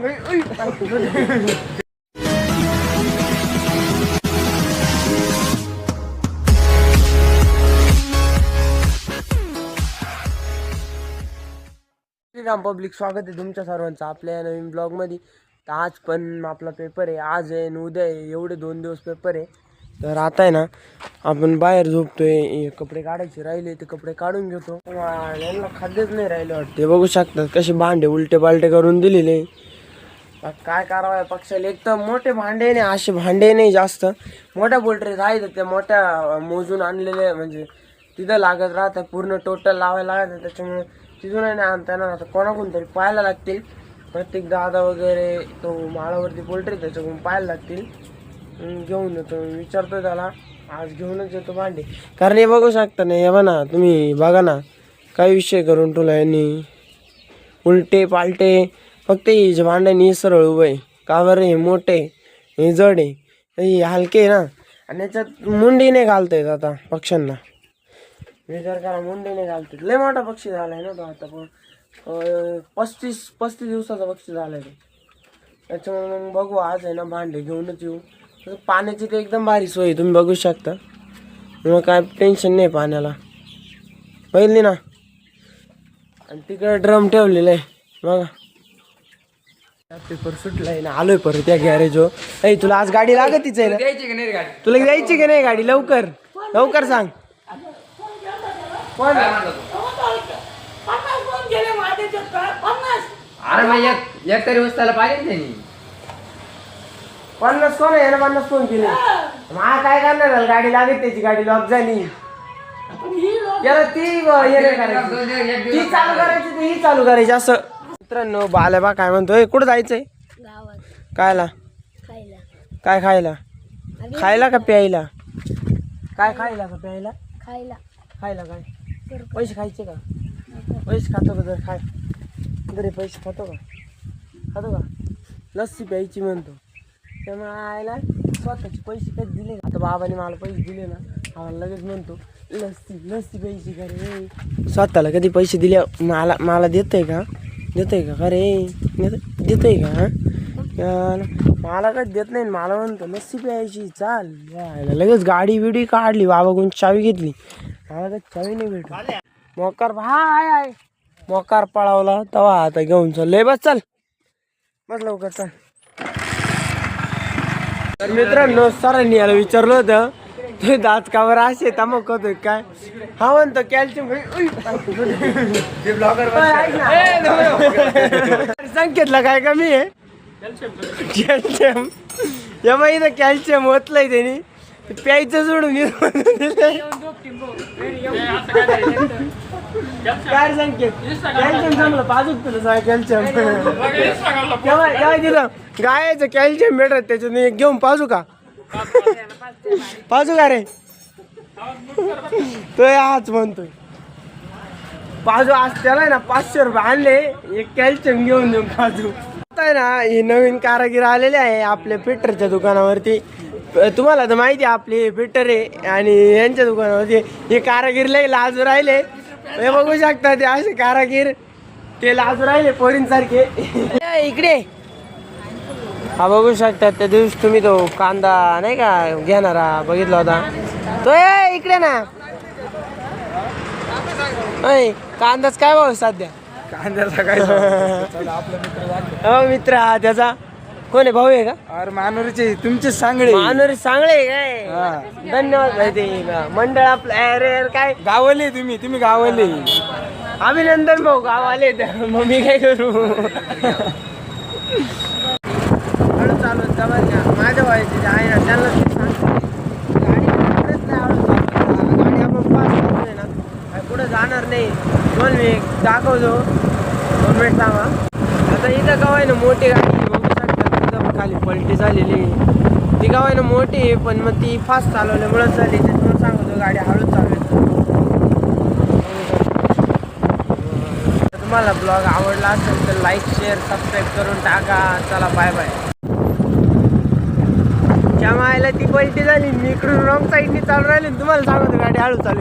Shriram public, स्वागत आहे तुमच्या सर्वांचं आपल्या नवीन ब्लॉग मध्ये. तर आज पण आपला पेपर आहे, आज आहे उद्या आहे, एवढे 2 दिवस पेपर आहे. तर आता आहे ना आपण बाहेर झोपतोय, कपडे काढायचे राहिले ते कपडे काढून घेतो. यांना खाद्यच नाही राहिले वाटते, बघू शकतात कसे भांडे उलटे पालटे करून दिलेले. काय करावं पक्षाला, एक तर मोठे भांडे नाही, असे भांडे नाही जास्त मोठ्या पोल्ट्री आहेत त्या मोठ्या मोजून आणलेले, म्हणजे तिथं लागत राहतात पूर्ण टोटल लावायला लागत. त्याच्यामुळे तिथून नाही आणता येणार, आता कोणाकडून तरी पाहायला लागतील. प्रत्येक दादा वगैरे तो माळावरती पोल्ट्री त्याच्याकडून पाहायला लागतील. घेऊन येतो, विचारतो त्याला, आज घेऊनच येतो भांडे. कारण हे बघू शकता नाही, हे बघा तुम्ही, बघा ना काय विषय करून तुला यांनी उलटे पालटे. फक्त हे भांड्यानी सरळ उभं आहे का बरं, हे मोठे हे जड आहे, हे हलके आहे ना. आणि याच्यात मुंडी नाही घालता येत आता पक्ष्यांना, विचार करा मुंडी नाही घालते. लय मोठा पक्षी झालाय ना तो आता, पण 35 दिवसाचा पक्षी झालाय तो. त्याच्यामुळे मग बघू, आज आहे ना भांडे घेऊनच येऊ. पाण्याची तर एकदम भारी सोय तुम्ही बघू शकता, मग काय टेन्शन नाही पाण्याला, पहिली ना. आणि तिकडे ड्रम ठेवलेला आहे बघा. पेपर सुटलाय ना, आलोय परत त्या गॅरेजवर. ऐ तुला आज गाडी लागतीच आहे ना, तुला द्यायची की नाही गाडी? लवकर लवकर सांग. अरे मग एक तरी वस्ताला पाहिजे त्यांनी 50 कोण आहे ना, 50 फोन केले. मला काय करणार, गाडी लागत त्याची, गाडी लॉक झाली. त्याला ती हे करायची, ती चालू करायची, ती ही चालू करायची असं. मित्रांनो बाल्या बा काय म्हणतोय, कुठं जायचंय? कायला? काय खायला? खायला का प्यायला? काय खायला का प्यायला? खायला काय? पैसे खायचे का? पैसे खातो का? जर खाय जरी पैसे खातो का? लस्सी प्यायची म्हणतो. त्यामुळे आयला स्वतःचे पैसे कधी दिले, आता बाबाने मला पैसे दिले ना, आम्हाला लगेच म्हणतो लस्सी प्यायची का रे. स्वतःला कधी पैसे दिले मला देतोय का रे? देतोय का? मला कधी देत नाही, मला म्हणतो लस्सी प्यायची, चाल. लगेच गाडी बिडी काढली, बाबाकडून चावी घेतली, मला तर चावी नाही भेटली. मोकार आहे मोकार पळावला तवा आता घेऊन चाललंय. बस चल, बस लवकर चल. तर मित्रांनो सरांनी याला विचारलं होतं, ते दात कावर असे तमक होतोय काय? हा म्हणतो कॅल्शियम. संकेतला काय कमी आहे? कॅल्शियम. या बाई इथं कॅल्शियम होतलंय त्यांनी, प्यायचं सोडून काय संकेत कॅल्शियम चांगलं पाजूक तुला कॅल्शियम तिथं गायचं कॅल्शियम भेटत, त्याच्यात एक घेऊन पाजू का रे? तो हाच म्हणतोय पाजू. आज त्याला ना 500 रुपये आणले, एक कॅल्शियम घेऊन देऊन पाजू. आता आहे ना हे नवीन कारागीर आलेले आहे आपल्या फिटरच्या दुकानावरती. तुम्हाला तर माहिती आहे आपले फिटर आहे, आणि यांच्या दुकानावरती हे कारागीर लय लाजू राहिले. हे बघू शकता ते असे कारागीर, ते लाजू राहिले पोरींसारखे. इकडे हा बघू शकता, त्या दिवशी तुम्ही तो कांदा नाही का घेणारा बघितला होता तो, इकडे ना. कांदाच काय भाऊ सध्या? कांद्याचा काय मित्र हा त्याचा कोण आहे? भाऊ आहे का? अरे मानोरीचे तुमचे सांगळे सांगळे काय? धन्यवाद भाई. ते मंडळ आपलं अरे काय गावले तुम्ही गावले. अभिनंदन भाऊ, गावाले. मग मी काय करू? हळू चालू माझ्या व्हायचे आहे ना, त्यांना गाडी आपण पास करतोय ना, पुढे जाणार नाही. 2 मिनिट दाखवतो, 2 मिनिट थांबा. आता इथं गाव आहे ना मोठी गाडी, बघू शकता खाली पलटी झालेली. ती गाव आहे ना मोठी आहे, पण मग ती फास्ट चालवल्यामुळेच झाली. त्याच्यामुळे सांगतो गाडी हळूच चालवायची. तुम्हाला ब्लॉग आवडला असेल तर लाईक शेअर सबस्क्राईब करून टाका. चला बाय बाय. त्यामुळे ती पलटी झाली, मी इकडून रॉंग साईडनी चालू राहिली, तुम्हाला सांगतो गाडी हळू चालू.